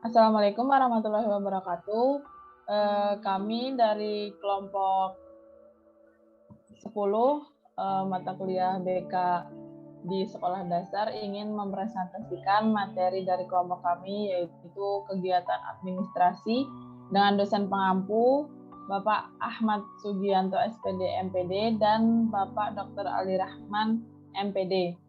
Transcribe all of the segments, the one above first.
Assalamualaikum warahmatullahi wabarakatuh. Kami dari kelompok 10 mata kuliah BK di sekolah dasar ingin mempresentasikan materi dari kelompok kami, yaitu kegiatan administrasi dengan dosen pengampu Bapak Ahmad Sugianto SPD MPD dan Bapak Dr. Ali Rahman MPD.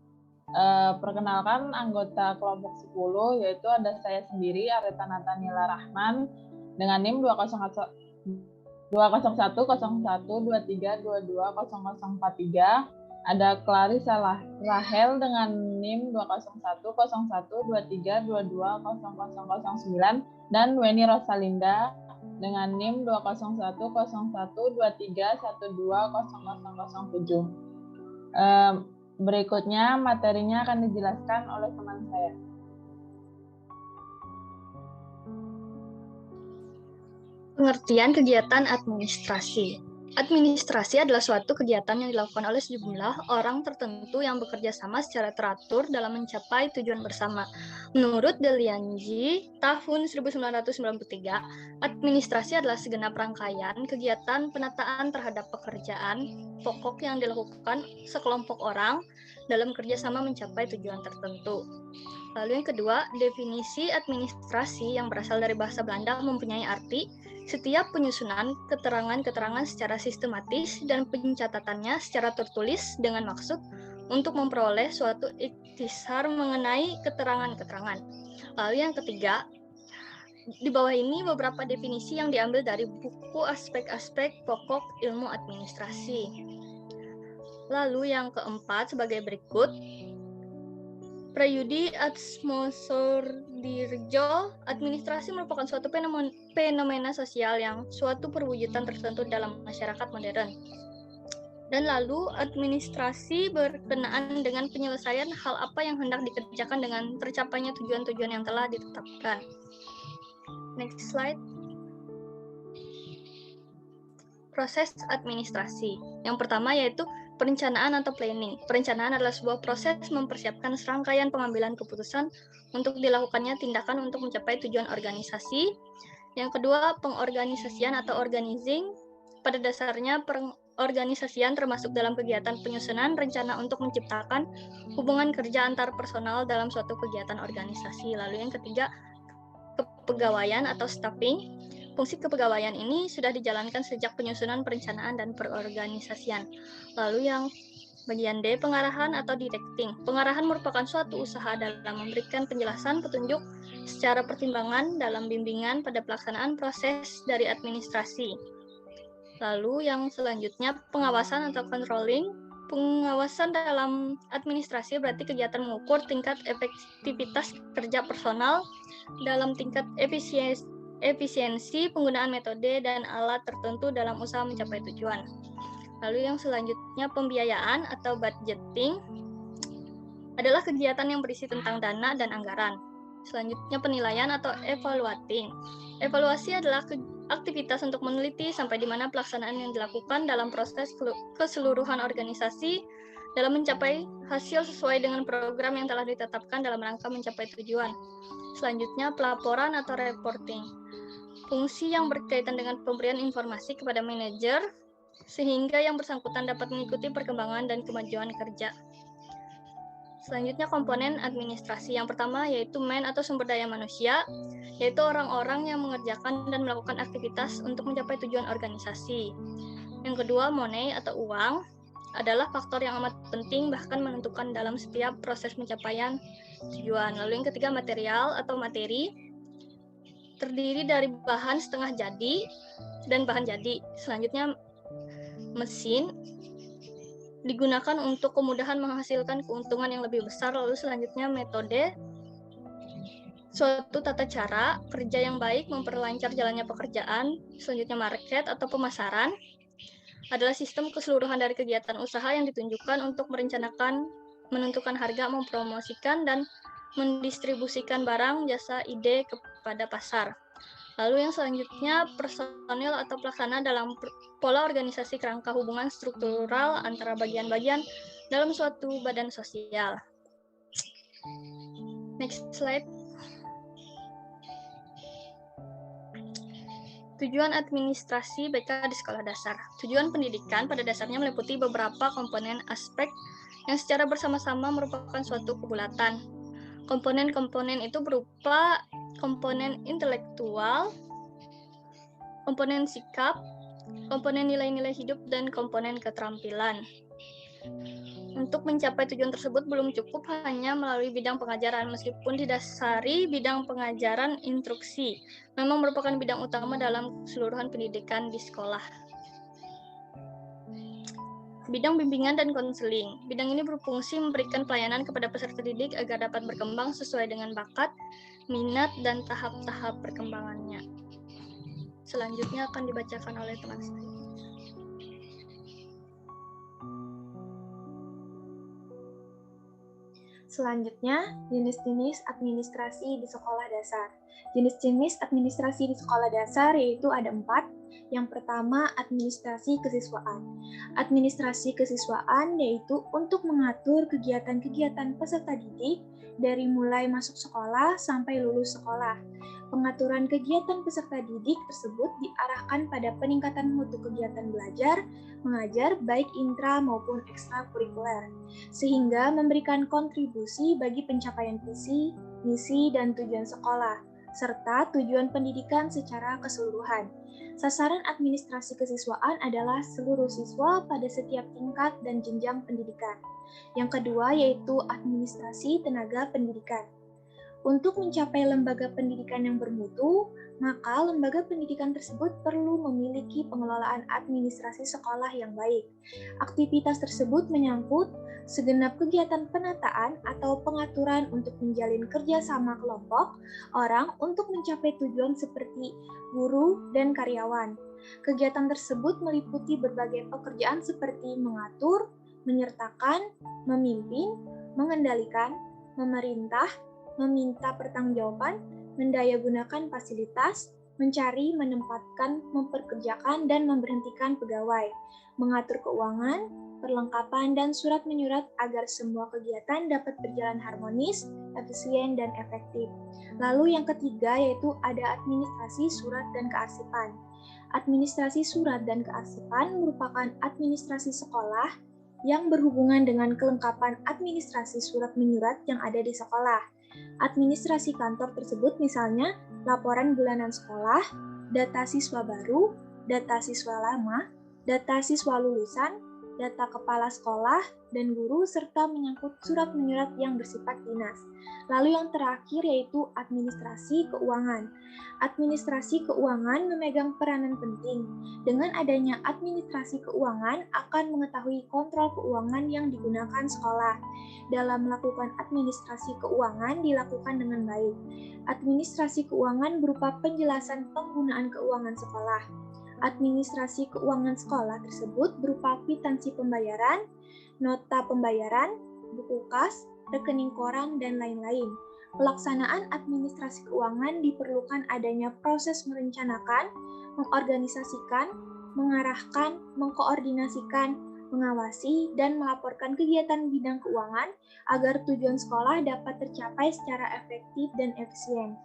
Perkenalkan anggota kelompok 10, yaitu ada saya sendiri, Areta Natanila Rahman, dengan NIM 2010123220043. Ada Clarissa Rahel dengan NIM 2010123220009 dan Weni Rosalinda dengan NIM 2010123120007. Berikutnya materinya akan dijelaskan oleh teman saya. Pengertian kegiatan administrasi. Administrasi adalah suatu kegiatan yang dilakukan oleh sejumlah orang tertentu yang bekerja sama secara teratur dalam mencapai tujuan bersama. Menurut Delianji, tahun 1993, administrasi adalah segenap rangkaian kegiatan penataan terhadap pekerjaan pokok yang dilakukan sekelompok orang dalam kerjasama mencapai tujuan tertentu. Lalu yang kedua, definisi administrasi yang berasal dari bahasa Belanda mempunyai arti setiap penyusunan keterangan-keterangan secara sistematis dan pencatatannya secara tertulis dengan maksud untuk memperoleh suatu ikhtisar mengenai keterangan-keterangan. Lalu yang ketiga, di bawah ini beberapa definisi yang diambil dari buku aspek-aspek pokok ilmu administrasi. Lalu yang keempat sebagai berikut, Prayudi Atmosordirjo, administrasi merupakan suatu fenomena sosial yang suatu perwujudan tertentu dalam masyarakat modern. Dan lalu administrasi berkenaan dengan penyelesaian hal apa yang hendak dikerjakan dengan tercapainya tujuan-tujuan yang telah ditetapkan. Next slide. Proses administrasi. Yang pertama yaitu perencanaan atau planning. Perencanaan adalah sebuah proses mempersiapkan serangkaian pengambilan keputusan untuk dilakukannya tindakan untuk mencapai tujuan organisasi. Yang kedua, pengorganisasian atau organizing. Pada dasarnya, pengorganisasian termasuk dalam kegiatan penyusunan rencana untuk menciptakan hubungan kerja antar personal dalam suatu kegiatan organisasi. Lalu yang ketiga, kepegawaian atau staffing. Fungsi kepegawaian ini sudah dijalankan sejak penyusunan perencanaan dan perorganisasian. Lalu yang bagian D, pengarahan atau directing. Pengarahan merupakan suatu usaha dalam memberikan penjelasan, petunjuk secara pertimbangan dalam bimbingan pada pelaksanaan proses dari administrasi. Lalu yang selanjutnya, pengawasan atau controlling. Pengawasan dalam administrasi berarti kegiatan mengukur tingkat efektivitas kerja personal dalam tingkat efisiensi penggunaan metode dan alat tertentu dalam usaha mencapai tujuan. Lalu yang selanjutnya, pembiayaan atau budgeting adalah kegiatan yang berisi tentang dana dan anggaran. Selanjutnya, penilaian atau evaluating. Evaluasi adalah aktivitas untuk meneliti sampai di mana pelaksanaan yang dilakukan dalam proses keseluruhan organisasi dalam mencapai hasil sesuai dengan program yang telah ditetapkan dalam rangka mencapai tujuan. Selanjutnya, pelaporan atau reporting. Fungsi yang berkaitan dengan pemberian informasi kepada manajer sehingga yang bersangkutan dapat mengikuti perkembangan dan kemajuan kerja. Selanjutnya, komponen administrasi. Yang pertama yaitu man atau sumber daya manusia, yaitu orang-orang yang mengerjakan dan melakukan aktivitas untuk mencapai tujuan organisasi. Yang kedua, money atau uang adalah faktor yang amat penting bahkan menentukan dalam setiap proses pencapaian tujuan. Lalu yang ketiga, material atau materi, terdiri dari bahan setengah jadi dan bahan jadi. Selanjutnya, mesin digunakan untuk kemudahan menghasilkan keuntungan yang lebih besar. Lalu selanjutnya, metode, suatu tata cara kerja yang baik memperlancar jalannya pekerjaan. Selanjutnya, market atau pemasaran adalah sistem keseluruhan dari kegiatan usaha yang ditunjukkan untuk merencanakan, menentukan harga, mempromosikan, dan mendistribusikan barang, jasa, ide kepada pasar. Lalu yang selanjutnya, personil atau pelaksana dalam pola organisasi kerangka hubungan struktural antara bagian-bagian dalam suatu badan sosial. Next slide. Tujuan administrasi BK di sekolah dasar. Tujuan pendidikan pada dasarnya meliputi beberapa komponen aspek yang secara bersama-sama merupakan suatu kebulatan. Komponen-komponen itu berupa komponen intelektual, komponen sikap, komponen nilai-nilai hidup, dan komponen keterampilan. Untuk mencapai tujuan tersebut belum cukup hanya melalui bidang pengajaran, meskipun didasari bidang pengajaran instruksi. Memang merupakan bidang utama dalam keseluruhan pendidikan di sekolah. Bidang bimbingan dan konseling. Bidang ini berfungsi memberikan pelayanan kepada peserta didik agar dapat berkembang sesuai dengan bakat, minat, dan tahap-tahap perkembangannya. Selanjutnya akan dibacakan oleh teman saya. Selanjutnya, jenis-jenis administrasi di sekolah dasar. Jenis-jenis administrasi di sekolah dasar yaitu ada 4. Yang pertama, administrasi kesiswaan. Administrasi kesiswaan yaitu untuk mengatur kegiatan-kegiatan peserta didik dari mulai masuk sekolah sampai lulus sekolah. Pengaturan kegiatan peserta didik tersebut diarahkan pada peningkatan mutu kegiatan belajar, mengajar baik intra maupun ekstrakurikuler, sehingga memberikan kontribusi bagi pencapaian visi, misi, dan tujuan sekolah, serta tujuan pendidikan secara keseluruhan. Sasaran administrasi kesiswaan adalah seluruh siswa pada setiap tingkat dan jenjang pendidikan. Yang kedua yaitu administrasi tenaga pendidikan. Untuk mencapai lembaga pendidikan yang bermutu, maka lembaga pendidikan tersebut perlu memiliki pengelolaan administrasi sekolah yang baik. Aktivitas tersebut menyangkut segenap kegiatan penataan atau pengaturan untuk menjalin kerjasama kelompok orang untuk mencapai tujuan seperti guru dan karyawan. Kegiatan tersebut meliputi berbagai pekerjaan seperti mengatur, menyertakan, memimpin, mengendalikan, memerintah, meminta pertanggungjawaban, mendayagunakan fasilitas, mencari, menempatkan, memperkerjakan, dan memberhentikan pegawai, mengatur keuangan, perlengkapan, dan surat menyurat agar semua kegiatan dapat berjalan harmonis, efisien, dan efektif. Lalu yang ketiga yaitu ada administrasi surat dan kearsipan. Administrasi surat dan kearsipan merupakan administrasi sekolah yang berhubungan dengan kelengkapan administrasi surat menyurat yang ada di sekolah. Administrasi kantor tersebut misalnya laporan bulanan sekolah, data siswa baru, data siswa lama, data siswa lulusan, data kepala sekolah dan guru, serta menyangkut surat menyurat yang bersifat dinas. Lalu yang terakhir yaitu administrasi keuangan. Administrasi keuangan memegang peranan penting. Dengan adanya administrasi keuangan akan mengetahui kontrol keuangan yang digunakan sekolah. Dalam melakukan administrasi keuangan dilakukan dengan baik. Administrasi keuangan berupa penjelasan penggunaan keuangan sekolah. Administrasi keuangan sekolah tersebut berupa kwitansi pembayaran, nota pembayaran, buku kas, rekening koran, dan lain-lain. Pelaksanaan administrasi keuangan diperlukan adanya proses merencanakan, mengorganisasikan, mengarahkan, mengkoordinasikan, mengawasi, dan melaporkan kegiatan bidang keuangan agar tujuan sekolah dapat tercapai secara efektif dan efisien.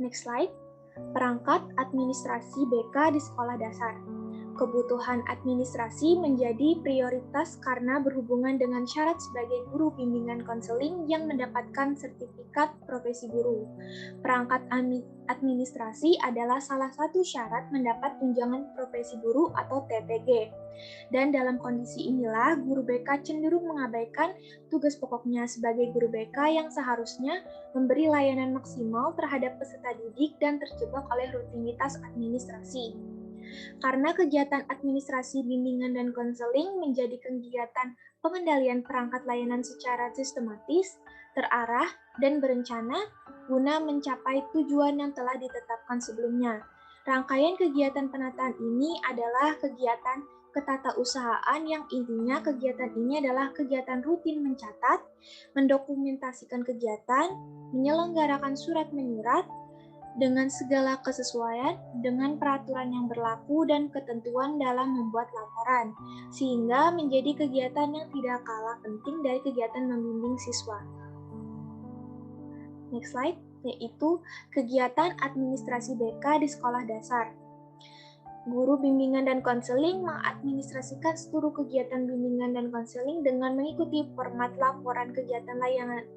Next slide. Perangkat administrasi BK di sekolah dasar. Kebutuhan administrasi menjadi prioritas karena berhubungan dengan syarat sebagai guru bimbingan konseling yang mendapatkan sertifikat profesi guru. Perangkat administrasi adalah salah satu syarat mendapat tunjangan profesi guru atau TPG. Dan dalam kondisi inilah guru BK cenderung mengabaikan tugas pokoknya sebagai guru BK yang seharusnya memberi layanan maksimal terhadap peserta didik dan terjebak oleh rutinitas administrasi. Karena kegiatan administrasi bimbingan dan konseling menjadi kegiatan pengendalian perangkat layanan secara sistematis, terarah, dan berencana guna mencapai tujuan yang telah ditetapkan sebelumnya. Rangkaian kegiatan penataan ini adalah kegiatan ketatausahaan yang intinya kegiatan ini adalah kegiatan rutin mencatat, mendokumentasikan kegiatan, menyelenggarakan surat menyurat, dengan segala kesesuaian dengan peraturan yang berlaku dan ketentuan dalam membuat laporan, sehingga menjadi kegiatan yang tidak kalah penting dari kegiatan membimbing siswa. Next slide. yaitu kegiatan administrasi BK di sekolah dasar. Guru bimbingan dan konseling mengadministrasikan seluruh kegiatan bimbingan dan konseling dengan mengikuti format laporan kegiatan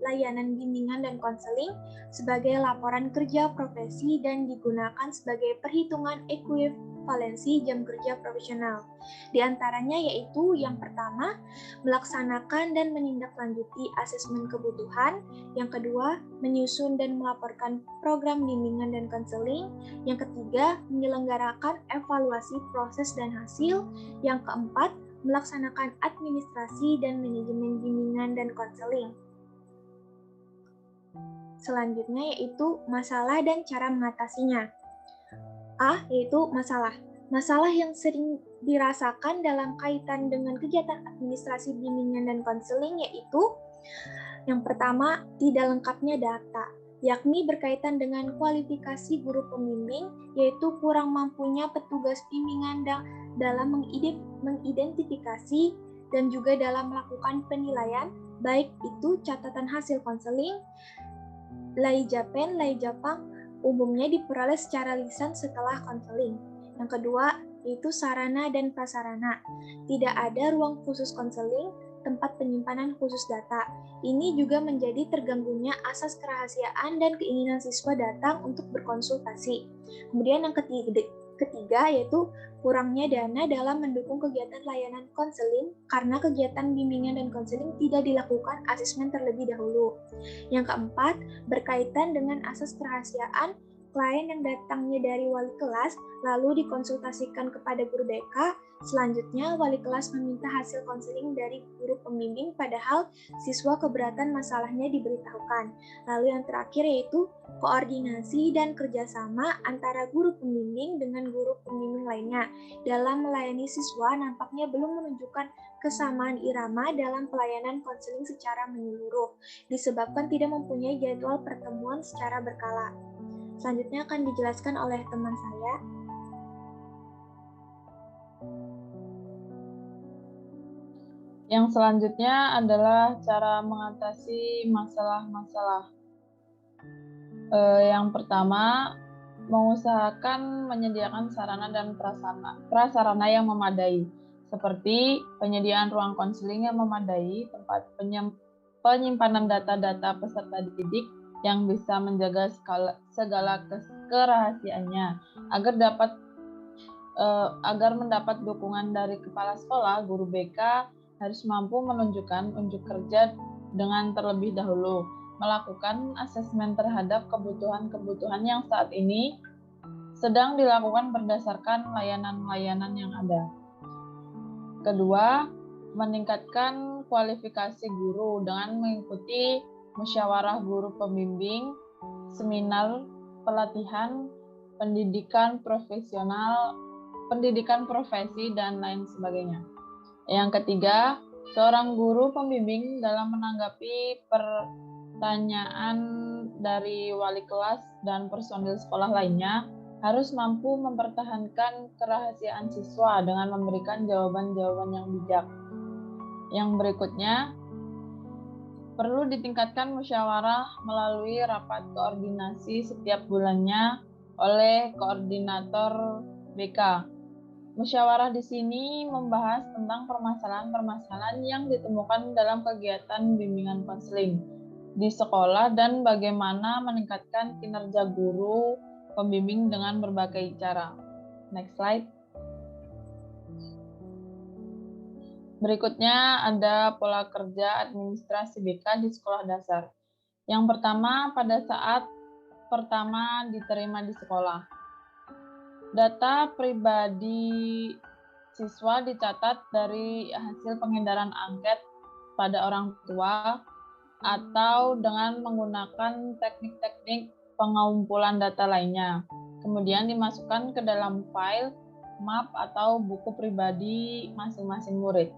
layanan bimbingan dan konseling sebagai laporan kerja profesi dan digunakan sebagai perhitungan ekuivalensi jam kerja profesional. Di antaranya yaitu yang pertama, melaksanakan dan menindaklanjuti asesmen kebutuhan, yang kedua, menyusun dan melaporkan program bimbingan dan konseling, yang ketiga, menyelenggarakan evaluasi proses dan hasil, yang keempat, melaksanakan administrasi dan manajemen bimbingan dan konseling. Selanjutnya yaitu masalah dan cara mengatasinya. A, yaitu masalah. Masalah yang sering dirasakan dalam kaitan dengan kegiatan administrasi bimbingan dan konseling yaitu yang pertama, tidak lengkapnya data, yakni berkaitan dengan kualifikasi guru pembimbing, yaitu kurang mampunya petugas bimbingan dalam mengidentifikasi dan juga dalam melakukan penilaian, baik itu catatan hasil konseling, Laijapen, Laijapang, umumnya diperoleh secara lisan setelah konseling. Yang kedua, yaitu sarana dan prasarana. Tidak ada ruang khusus konseling, tempat penyimpanan khusus data. Ini juga menjadi terganggunya asas kerahasiaan dan keinginan siswa datang untuk berkonsultasi. Kemudian yang ketiga yaitu kurangnya dana dalam mendukung kegiatan layanan konseling karena kegiatan bimbingan dan konseling tidak dilakukan asesmen terlebih dahulu. Yang keempat, berkaitan dengan asas kerahasiaan, klien yang datangnya dari wali kelas lalu dikonsultasikan kepada guru BK, selanjutnya wali kelas meminta hasil konseling dari guru pembimbing padahal siswa keberatan masalahnya diberitahukan. Lalu yang terakhir yaitu koordinasi dan kerjasama antara guru pembimbing dengan guru pembimbing lainnya dalam melayani siswa nampaknya belum menunjukkan kesamaan irama dalam pelayanan konseling secara menyeluruh, disebabkan tidak mempunyai jadwal pertemuan secara berkala. Selanjutnya akan dijelaskan oleh teman saya. Yang selanjutnya adalah cara mengatasi masalah-masalah. Yang pertama, mengusahakan menyediakan sarana dan prasarana yang memadai, seperti penyediaan ruang konseling yang memadai, tempat penyimpanan data-data peserta didik yang bisa menjaga segala kerahasiaannya, agar mendapat dukungan dari kepala sekolah, guru BK harus mampu menunjukkan unjuk kerja dengan terlebih dahulu, melakukan asesmen terhadap kebutuhan-kebutuhan yang saat ini sedang dilakukan berdasarkan layanan-layanan yang ada. Kedua, meningkatkan kualifikasi guru dengan mengikuti musyawarah guru pembimbing, seminar, pelatihan, pendidikan profesional, pendidikan profesi, dan lain sebagainya. Yang ketiga, seorang guru pembimbing dalam menanggapi pertanyaan dari wali kelas dan personil sekolah lainnya harus mampu mempertahankan kerahasiaan siswa dengan memberikan jawaban-jawaban yang bijak. Yang berikutnya, perlu ditingkatkan musyawarah melalui rapat koordinasi setiap bulannya oleh koordinator BK. Musyawarah di sini membahas tentang permasalahan-permasalahan yang ditemukan dalam kegiatan bimbingan konseling di sekolah dan bagaimana meningkatkan kinerja guru pembimbing dengan berbagai cara. Next slide. Berikutnya ada pola kerja administrasi BK di sekolah dasar. Yang pertama, pada saat pertama diterima di sekolah. Data pribadi siswa dicatat dari hasil pengedaran angket pada orang tua atau dengan menggunakan teknik-teknik pengumpulan data lainnya. Kemudian dimasukkan ke dalam file, map, atau buku pribadi masing-masing murid.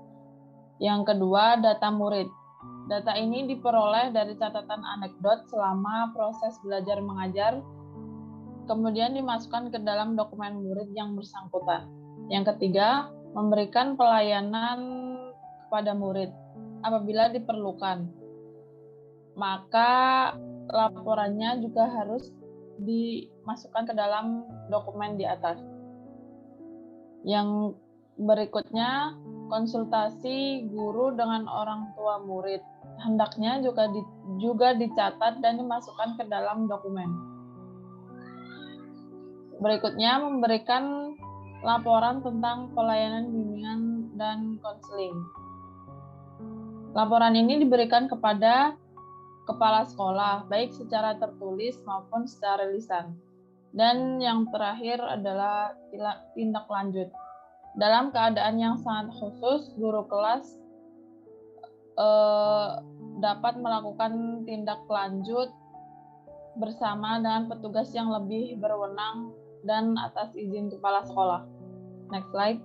Yang kedua, data murid. Data ini diperoleh dari catatan anekdot selama proses belajar mengajar, kemudian dimasukkan ke dalam dokumen murid yang bersangkutan. Yang ketiga, memberikan pelayanan kepada murid apabila diperlukan. Maka laporannya juga harus dimasukkan ke dalam dokumen di atas. Yang berikutnya, konsultasi guru dengan orang tua murid. Hendaknya juga dicatat dan dimasukkan ke dalam dokumen. Berikutnya, memberikan laporan tentang pelayanan bimbingan dan konseling. Laporan ini diberikan kepada kepala sekolah, baik secara tertulis maupun secara lisan. Dan yang terakhir adalah tindak lanjut. Dalam keadaan yang sangat khusus, guru kelas dapat melakukan tindak lanjut bersama dengan petugas yang lebih berwenang dan atas izin kepala sekolah. Next slide.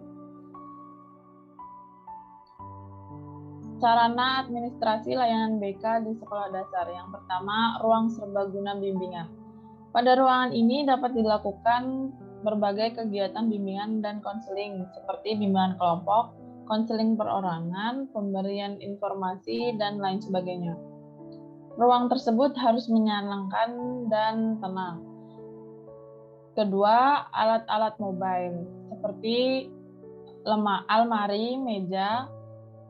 Sarana administrasi layanan BK di sekolah dasar. Yang pertama, ruang serbaguna bimbingan. Pada ruangan ini dapat dilakukan berbagai kegiatan bimbingan dan konseling seperti bimbingan kelompok, konseling perorangan, pemberian informasi, dan lain sebagainya. Ruang tersebut harus menyenangkan dan tenang. Kedua, alat-alat mobile seperti almari, meja,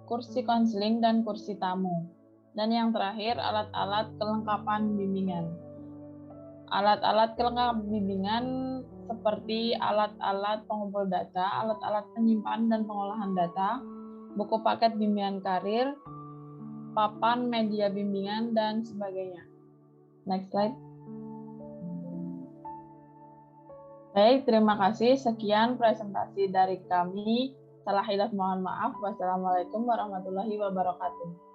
kursi konseling, dan kursi tamu. Dan yang terakhir, alat-alat kelengkapan bimbingan. Alat-alat kelengkapan bimbingan seperti alat-alat pengumpul data, alat-alat penyimpan dan pengolahan data, buku paket bimbingan karir, papan media bimbingan, dan sebagainya. Next slide. Baik, terima kasih. Sekian presentasi dari kami. Salah hilaf mohon maaf. Wassalamualaikum warahmatullahi wabarakatuh.